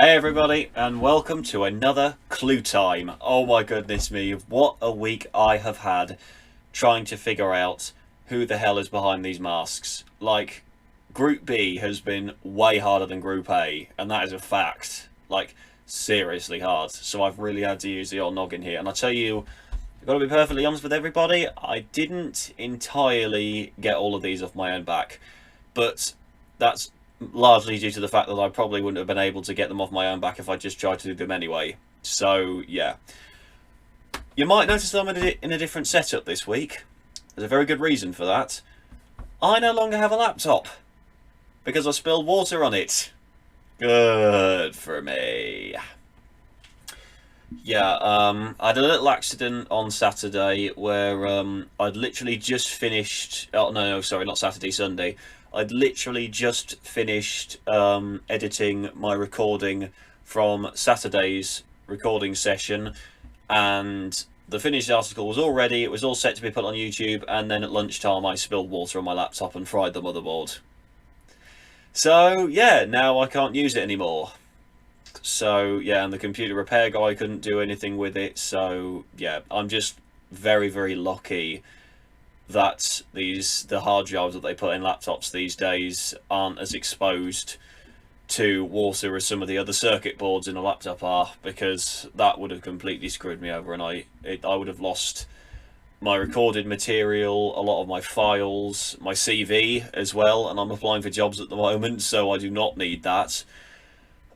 Hey everybody, and welcome to another Clue Time. Oh my goodness me, what a week I have had trying to figure out who the hell is behind these masks. Like, Group B has been way harder than Group A, and that is a fact. Like, seriously hard. So I've really had to use the old noggin here. And I tell you, I've got to be perfectly honest with everybody, I didn't entirely get all of these off my own back. But that's largely due to the fact that I probably wouldn't have been able to get them off my own back if I just tried to do them anyway. So, yeah. You might notice that I'm in a different setup this week. There's a very good reason for that. I no longer have a laptop because I spilled water on it. Good for me. Yeah, I had a little accident on Saturday where I'd literally just finished... Oh, no, sorry, not Saturday, Sunday. I'd literally just finished editing my recording from Saturday's recording session, and the finished article was all ready. It was all set to be put on YouTube, and then at lunchtime I spilled water on my laptop and fried the motherboard. So, yeah, now I can't use it anymore. So, yeah, and the computer repair guy couldn't do anything with it, so, yeah, I'm just very, very lucky that the hard drives that they put in laptops these days aren't as exposed to water as some of the other circuit boards in a laptop are, because that would have completely screwed me over, and I would have lost my recorded material, a lot of my files, my CV as well, and I'm applying for jobs at the moment, so I do not need that.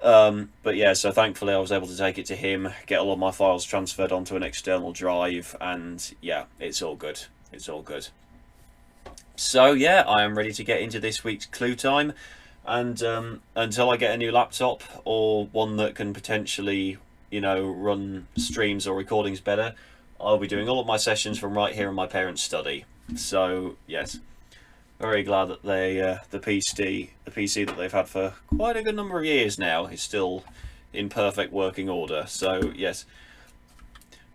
But yeah, so thankfully I was able to take it to him, get all of my files transferred onto an external drive, and yeah, it's all good. It's all good. So yeah, I am ready to get into this week's Clue Time, and until I get a new laptop, or one that can potentially, you know, run streams or recordings better, I'll be doing all of my sessions from right here in my parents' study. So yes, very glad that the PC that they've had for quite a good number of years now is still in perfect working order. So yes.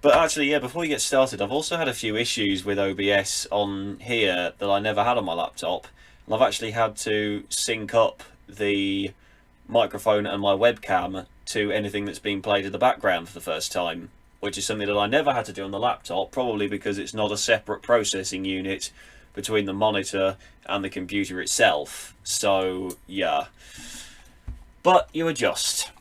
But actually, yeah, before we get started, I've also had a few issues with OBS on here that I never had on my laptop. And I've actually had to sync up the microphone and my webcam to anything that's being played in the background for the first time, which is something that I never had to do on the laptop, probably because it's not a separate processing unit between the monitor and the computer itself. So, yeah. But you adjust.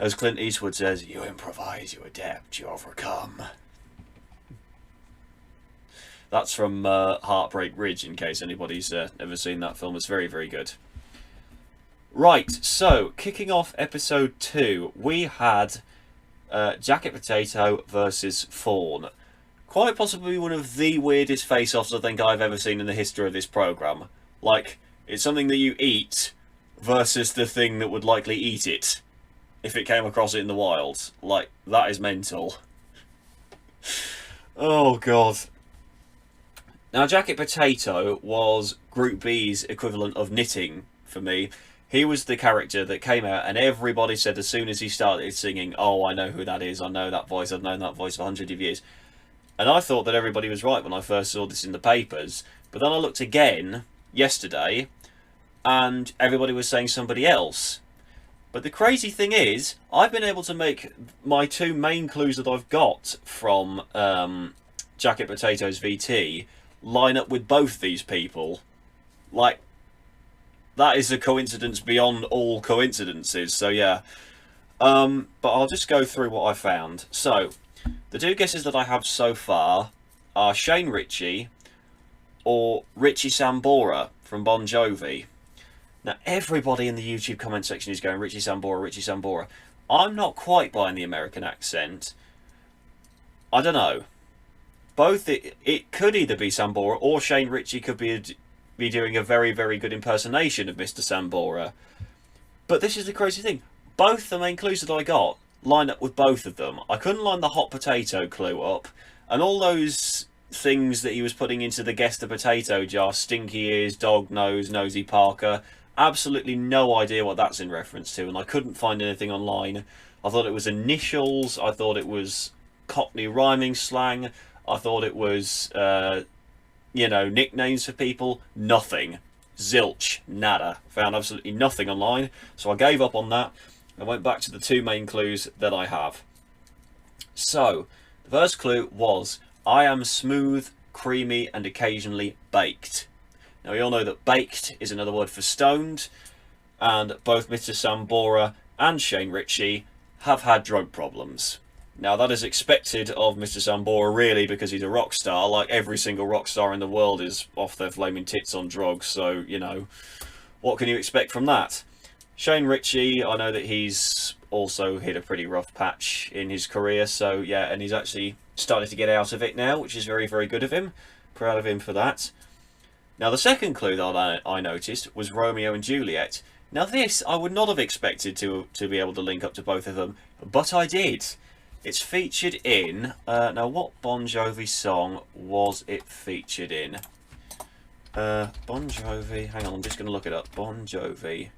As Clint Eastwood says, you improvise, you adapt, you overcome. That's from Heartbreak Ridge, in case anybody's ever seen that film. It's very, very good. Right, so, kicking off episode 2, we had Jacket Potato versus Fawn. Quite possibly one of the weirdest face-offs I think I've ever seen in the history of this programme. Like, it's something that you eat versus the thing that would likely eat it if it came across it in the wild. Like, that is mental. Oh, God. Now, Jacket Potato was Group B's equivalent of Knitting for me. He was the character that came out and everybody said as soon as he started singing, oh, I know who that is, I know that voice, I've known that voice for hundreds of years. And I thought that everybody was right when I first saw this in the papers. But then I looked again yesterday and everybody was saying somebody else. But the crazy thing is, I've been able to make my two main clues that I've got from Jacket Potato's VT line up with both these people. Like, that is a coincidence beyond all coincidences, so yeah. But I'll just go through what I found. So, the two guesses that I have so far are Shane Ritchie or Richie Sambora from Bon Jovi. Now, everybody in the YouTube comment section is going, Richie Sambora, Richie Sambora. I'm not quite buying the American accent. I don't know. Both, it could either be Sambora or Shane Ritchie could be doing a very, very good impersonation of Mr. Sambora. But this is the crazy thing. Both the main clues that I got line up with both of them. I couldn't line the hot potato clue up. And all those things that he was putting into the guess the potato jar, stinky ears, dog nose, nosy Parker, absolutely no idea what that's in reference to, and I couldn't find anything online. I thought it was initials, I thought it was Cockney rhyming slang, I thought it was, you know, nicknames for people. Nothing. Zilch. Nada. Found absolutely nothing online, so I gave up on that. I went back to the two main clues that I have. So, the first clue was, I am smooth, creamy, and occasionally baked. Now, we all know that baked is another word for stoned, and both Mr. Sambora and Shane Ritchie have had drug problems. Now, that is expected of Mr. Sambora, really, because he's a rock star. Like, every single rock star in the world is off their flaming tits on drugs, so, you know, what can you expect from that? Shane Ritchie, I know that he's also hit a pretty rough patch in his career, so yeah, and he's actually started to get out of it now, which is very, very good of him. Proud of him for that. Now, the second clue that I noticed was Romeo and Juliet. Now, this I would not have expected to be able to link up to both of them, but I did. It's featured in... now, what Bon Jovi song was it featured in? Bon Jovi... Hang on, I'm just going to look it up. Bon Jovi...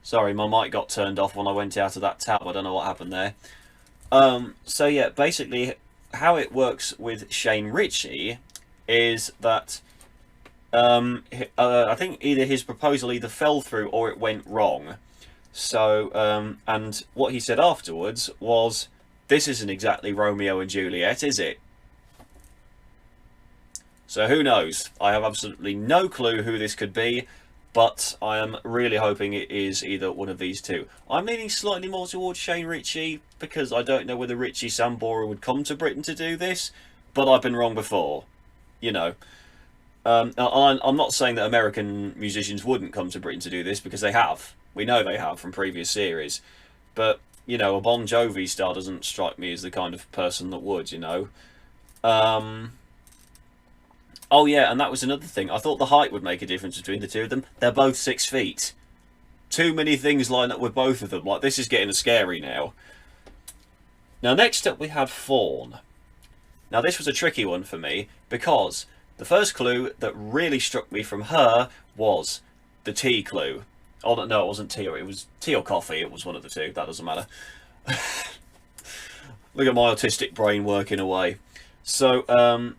Sorry, my mic got turned off when I went out of that tab. I don't know what happened there. So yeah, basically how it works with Shane Ritchie is that I think either his proposal either fell through or it went wrong. So, and what he said afterwards was, this isn't exactly Romeo and Juliet, is it? So who knows? I have absolutely no clue who this could be, but I am really hoping it is either one of these two. I'm leaning slightly more towards Shane Ritchie, because I don't know whether Richie Sambora would come to Britain to do this, but I've been wrong before. You know. I'm not saying that American musicians wouldn't come to Britain to do this, because they have. We know they have from previous series. But, you know, a Bon Jovi star doesn't strike me as the kind of person that would, you know. Oh yeah, and that was another thing. I thought the height would make a difference between the two of them. They're both 6 feet. Too many things line up with both of them. Like, this is getting scary now. Now, next up we had Fawn. Now, this was a tricky one for me, because the first clue that really struck me from her was the tea clue. Oh, no, it wasn't tea. It was tea or coffee. It was one of the two. That doesn't matter. Look at my autistic brain working away. So,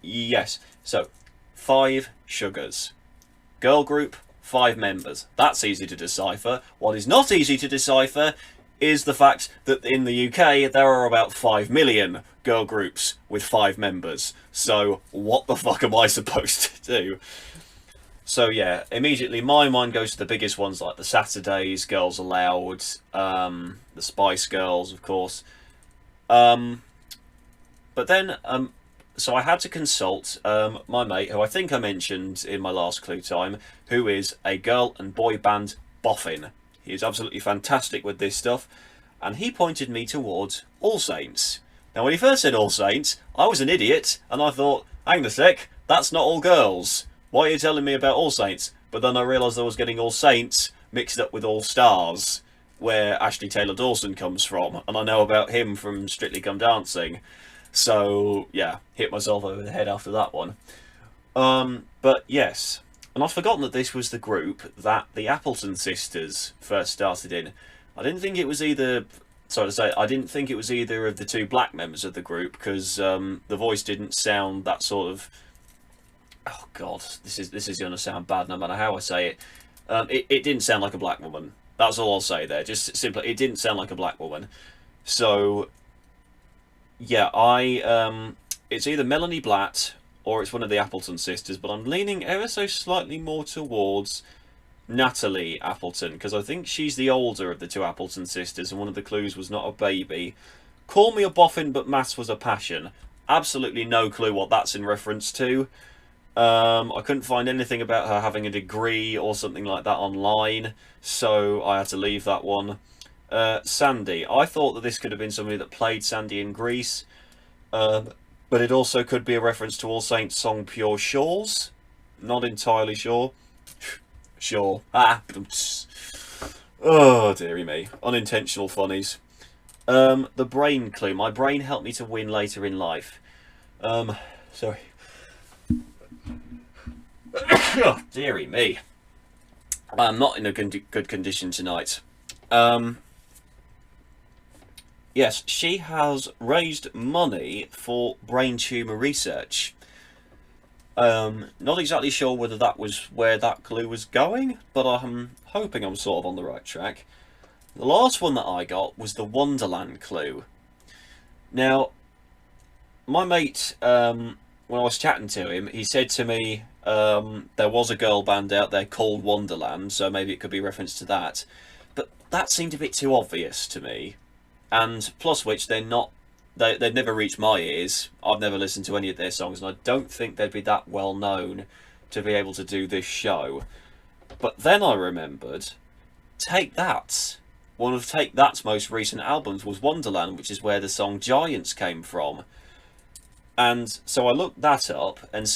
yes. So, 5 sugars. Girl group, 5 members. That's easy to decipher. What is not easy to decipher is the fact that in the UK there are about 5 million girl groups with 5 members. So, what the fuck am I supposed to do? So yeah, immediately my mind goes to the biggest ones like the Saturdays, Girls Aloud, the Spice Girls, of course. But then, so I had to consult my mate, who I think I mentioned in my last clue time, who is a girl and boy band boffin. He is absolutely fantastic with this stuff, and he pointed me towards All Saints. Now, when he first said All Saints, I was an idiot, and I thought, hang on a sec, that's not all girls. Why are you telling me about All Saints? But then I realised I was getting All Saints mixed up with All Stars, where Ashley Taylor Dawson comes from, and I know about him from Strictly Come Dancing. So, yeah, hit myself over the head after that one. But yes, and I've forgotten that this was the group that the Appleton sisters first started in. I didn't think it was either... Sorry to say, I didn't think it was either of the 2 black members of the group, because the voice didn't sound that sort of... Oh God, this is going to sound bad no matter how I say it. It didn't sound like a black woman. That's all I'll say there. Just simply, it didn't sound like a black woman. So, yeah, it's either Melanie Blatt or it's one of the Appleton sisters, but I'm leaning ever so slightly more towards Natalie Appleton, because I think she's the older of the 2 Appleton sisters, and one of the clues was not a baby. Call me a boffin, but maths was a passion. Absolutely no clue what that's in reference to. I couldn't find anything about her having a degree or something like that online, so I had to leave that one. Sandy. I thought that this could have been somebody that played Sandy in Grease, but it also could be a reference to All Saints' song Pure Shores. Not entirely sure. Sure. Ah. Oh, dearie me. Unintentional funnies. The brain clue. My brain helped me to win later in life. Sorry. Oh, dearie me. I'm not in a good condition tonight. Yes, she has raised money for brain tumour research. Not exactly sure whether that was where that clue was going, but I'm hoping I'm sort of on the right track. The last one that I got was the Wonderland clue. Now, my mate, when I was chatting to him, he said to me there was a girl band out there called Wonderland, so maybe it could be reference to that. But that seemed a bit too obvious to me. And plus which, they're not... They've never reached my ears. I've never listened to any of their songs, and I don't think they'd be that well known to be able to do this show. But then I remembered, Take That. One of Take That's most recent albums was Wonderland, which is where the song Giants came from. And so I looked that up and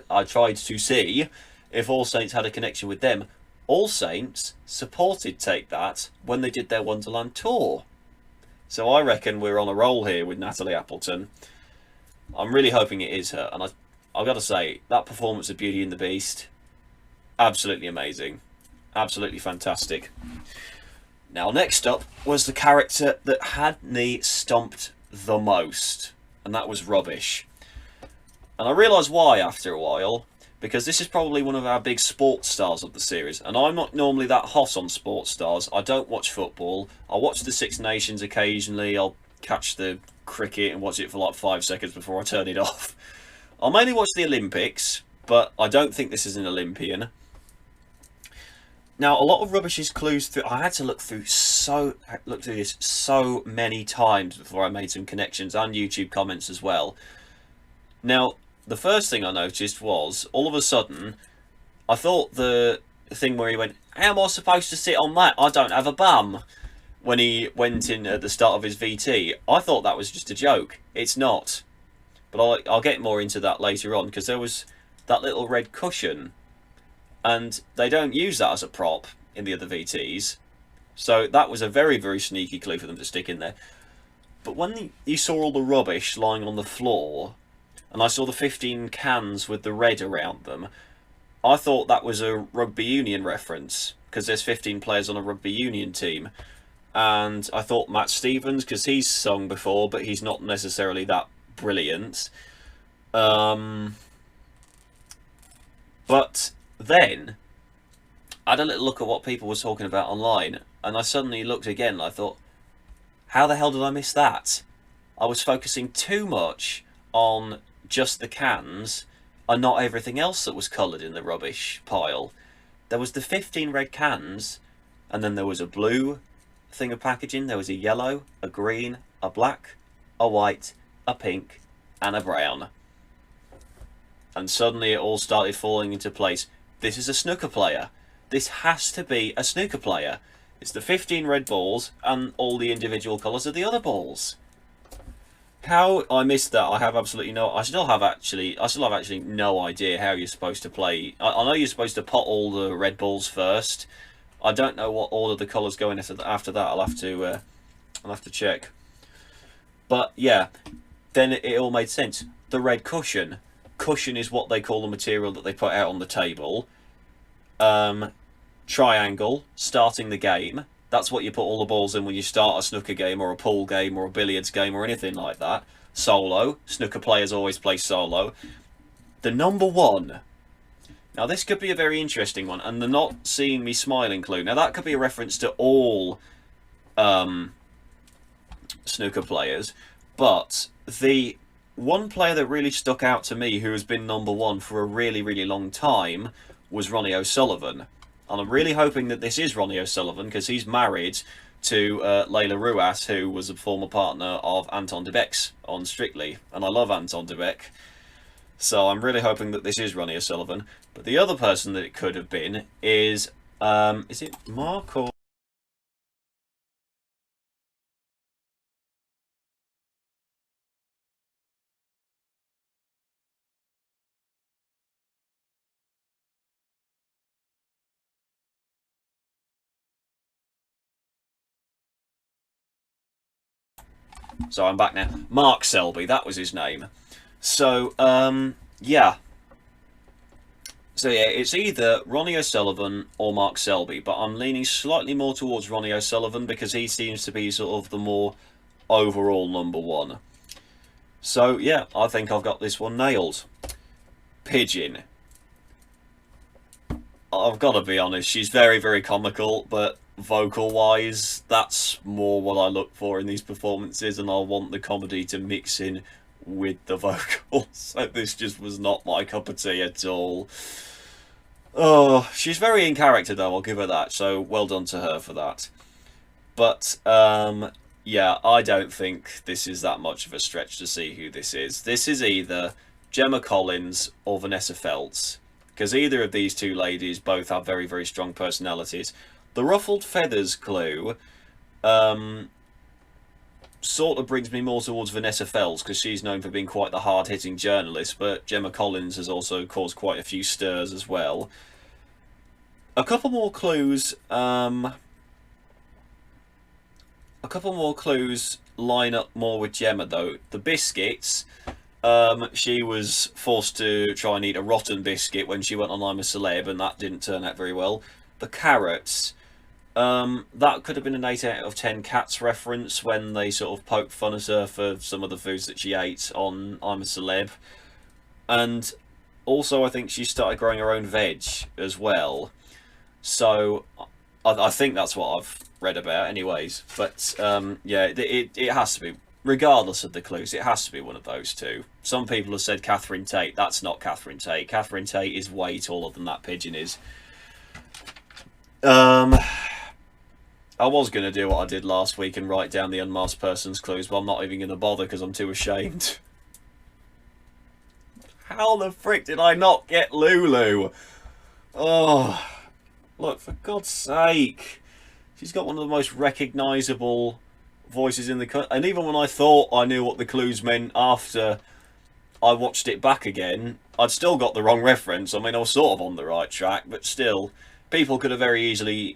I tried to see if All Saints had a connection with them. All Saints supported Take That when they did their Wonderland tour. So I reckon we're on a roll here with Natalie Appleton. I'm really hoping it is her. And I've got to say, that performance of Beauty and the Beast, absolutely amazing. Absolutely fantastic. Now, next up was the character that had me stumped the most. And that was Rubbish. And I realised why after a while, because this is probably one of our big sports stars of the series, and I'm not normally that hot on sports stars. I don't watch football. I watch the Six Nations occasionally. I'll catch the cricket and watch it for like 5 seconds before I turn it off. I'll mainly watch the Olympics, but I don't think this is an Olympian. Now, a lot of Rubbish's clues through. I had to look through this so many times before I made some connections and YouTube comments as well. Now, the first thing I noticed was all of a sudden, I thought the thing where he went, "How am I supposed to sit on that? I don't have a bum." When he went in at the start of his VT, I thought that was just a joke. It's not, but I'll get more into that later on because there was that little red cushion. And they don't use that as a prop in the other VTs. So that was a very, very sneaky clue for them to stick in there. But when you saw all the rubbish lying on the floor, and I saw the 15 cans with the red around them, I thought that was a rugby union reference, because there's 15 players on a rugby union team. And I thought Matt Stevens, because he's sung before, but he's not necessarily that brilliant. But then I had a little look at what people were talking about online, and I suddenly looked again and I thought, how the hell did I miss that? I was focusing too much on just the cans and not everything else that was coloured in the rubbish pile. There was the 15 red cans, and then there was a blue thing of packaging, there was a yellow, a green, a black, a white, a pink, and a brown. And suddenly it all started falling into place. This is a snooker player. This has to be a snooker player. It's the 15 red balls and all the individual colours of the other balls. How I missed that, I have absolutely no... I still have actually no idea how you're supposed to play. I know you're supposed to pot all the red balls first. I don't know what order the colours go in after that. I'll have to check. But yeah, then it all made sense. The red cushion. Cushion is what they call the material that they put out on the table. Triangle, starting the game. That's what you put all the balls in when you start a snooker game or a pool game or a billiards game or anything like that. Solo. Snooker players always play solo. The number one. Now this could be a very interesting one, and the not seeing me smiling clue. Now that could be a reference to all snooker players, but the one player that really stuck out to me who has been number one for a really, really long time was Ronnie O'Sullivan. And I'm really hoping that this is Ronnie O'Sullivan, because he's married to Layla Ruas, who was a former partner of Anton de Beck's on Strictly. And I love Anton de Beck. So I'm really hoping that this is Ronnie O'Sullivan. But the other person that it could have been is it Mark or... So I'm back now. Mark Selby, that was his name. So, yeah. So yeah, it's either Ronnie O'Sullivan or Mark Selby, but I'm leaning slightly more towards Ronnie O'Sullivan because he seems to be sort of the more overall number one. So yeah, I think I've got this one nailed. Pigeon. I've got to be honest, she's very, very comical, but vocal-wise, that's more what I look for in these performances, and I want the comedy to mix in with the vocals. So this just was not my cup of tea at all. Oh, she's very in character though, I'll give her that, so well done to her for that. But, yeah, I don't think this is that much of a stretch to see who this is. This is either Gemma Collins or Vanessa Feltz, because either of these two ladies both have very, very strong personalities. The ruffled feathers clue sort of brings me more towards Vanessa Feltz, because she's known for being quite the hard-hitting journalist, but Gemma Collins has also caused quite a few stirs as well. A couple more clues, line up more with Gemma, though. The biscuits, she was forced to try and eat a rotten biscuit when she went on I'm a Celeb, and that didn't turn out very well. The carrots, that could have been an 8 out of 10 Cats reference when they sort of poked fun at her for some of the foods that she ate on I'm a Celeb. And also I think she started growing her own veg as well. So I think that's what I've read about anyways. But yeah, it has to be, regardless of the clues, it has to be one of those two. Some people have said Catherine Tate. That's not Catherine Tate. Catherine Tate is way taller than that pigeon is. I was going to do what I did last week and write down the unmasked person's clues, but I'm not even going to bother because I'm too ashamed. How the frick did I not get Lulu? Oh, look, for God's sake. She's got one of the most recognisable voices in the country. And even when I thought I knew what the clues meant after I watched it back again, I'd still got the wrong reference. I mean, I was sort of on the right track, but still, people could have very easily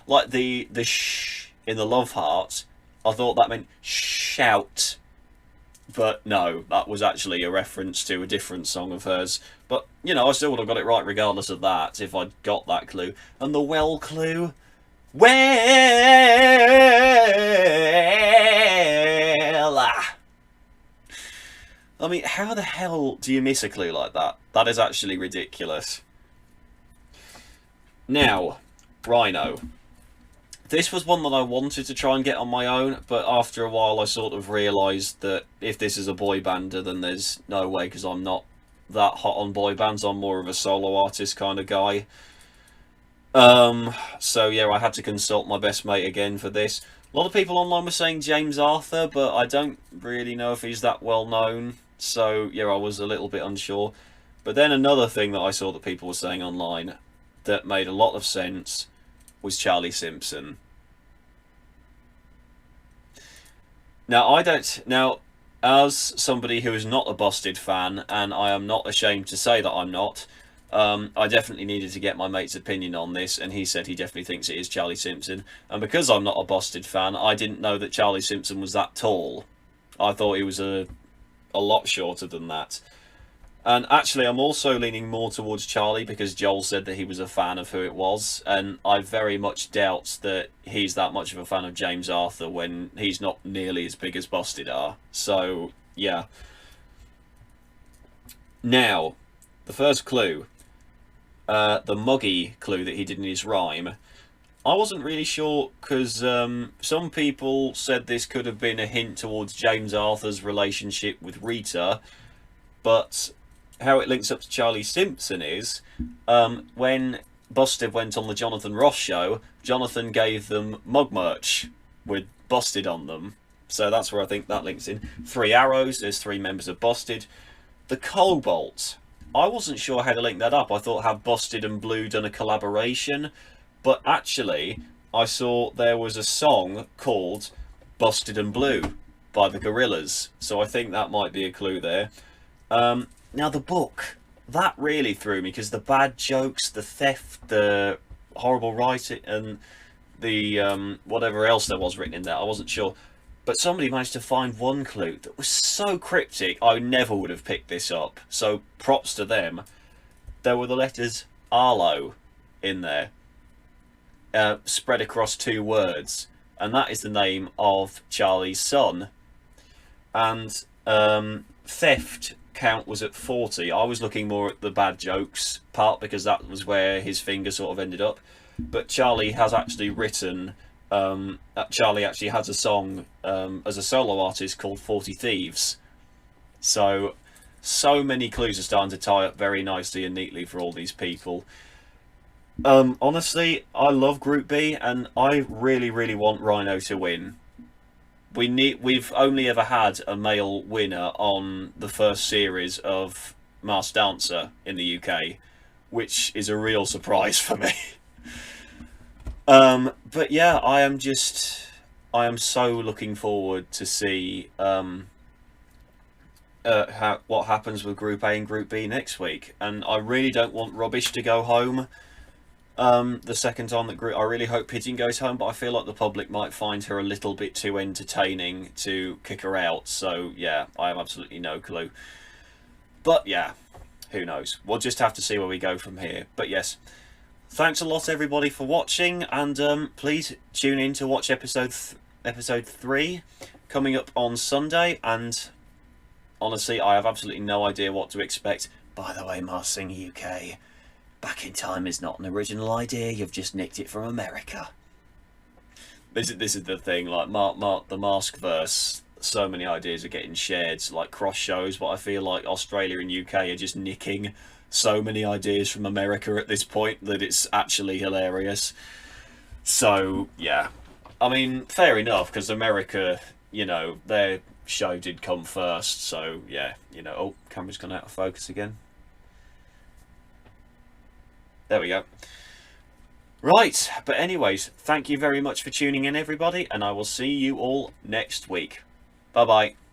like the shh in the Love Heart. I thought that meant shout, but no, that was actually a reference to a different song of hers. But you know, I still would have got it right regardless of that if I'd got that clue. And the well clue, I mean, how the hell do you miss a clue like that? That is actually ridiculous. Now, Rhino. This was one that I wanted to try and get on my own, but after a while I sort of realised that if this is a boy bander, then there's no way, because I'm not that hot on boy bands. I'm more of a solo artist kind of guy. So yeah, I had to consult my best mate again for this. A lot of people online were saying James Arthur, but I don't really know if he's that well known. So yeah, I was a little bit unsure. But then another thing that I saw that people were saying online that made a lot of sense was Charlie Simpson. Now, as somebody who is not a Busted fan, and I am not ashamed to say that I'm not, I definitely needed to get my mate's opinion on this, and he said he definitely thinks it is Charlie Simpson. And because I'm not a Busted fan, I didn't know that Charlie Simpson was that tall. I thought he was a lot shorter than that. And actually, I'm also leaning more towards Charlie because Joel said that he was a fan of who it was, and I very much doubt that he's that much of a fan of James Arthur when he's not nearly as big as Busted are. So, yeah. Now, the first clue. The muggy clue that he did in his rhyme. I wasn't really sure because some people said this could have been a hint towards James Arthur's relationship with Rita, but how it links up to Charlie Simpson is when Busted went on the Jonathan Ross show, Jonathan gave them mug merch with Busted on them. So that's where I think that links in. 3 arrows, there's 3 members of Busted. The Cobalt. I wasn't sure how to link that up. I thought, have Busted and Blue done a collaboration? But actually, I saw there was a song called Busted and Blue by the Gorillaz. So I think that might be a clue there. Now the book, that really threw me because the bad jokes, the theft, the horrible writing, and the whatever else there was written in there, I wasn't sure. But somebody managed to find one clue that was so cryptic, I never would have picked this up. So props to them. There were the letters Arlo in there, spread across 2 words. And that is the name of Charlie's son. And theft count was at 40. I was looking more at the bad jokes part because that was where his finger sort of ended up. But Charlie has actually written... Charlie actually has a song as a solo artist called 40 Thieves. So many clues are starting to tie up very nicely and neatly for all these people. Honestly, I love Group B, and I really, really want Rhino to win. We've only ever had a male winner on the first series of Masked Dancer in the UK, which is a real surprise for me. But yeah, I am so looking forward to see what happens with Group A and Group B next week, and I really don't want Rubbish to go home. The second time that I really hope Pigeon goes home, but I feel like the public might find her a little bit too entertaining to kick her out. So yeah, I have absolutely no clue. But yeah, who knows? We'll just have to see where we go from here. But yes, thanks a lot everybody for watching, and please tune in to watch episode 3 coming up on Sunday. And honestly, I have absolutely no idea what to expect. By the way, Masked Singer UK, Back in Time is not an original idea, you've just nicked it from America. This is the thing, like the Maskverse, so many ideas are getting shared, like cross shows, but I feel like Australia and UK are just nicking so many ideas from America at this point that it's actually hilarious. So yeah, I mean, fair enough, because America, you know, their show did come first, so yeah, you know. Oh, camera's gone out of focus again. There we go. Right, but anyways, thank you very much for tuning in everybody, and I will see you all next week. Bye bye.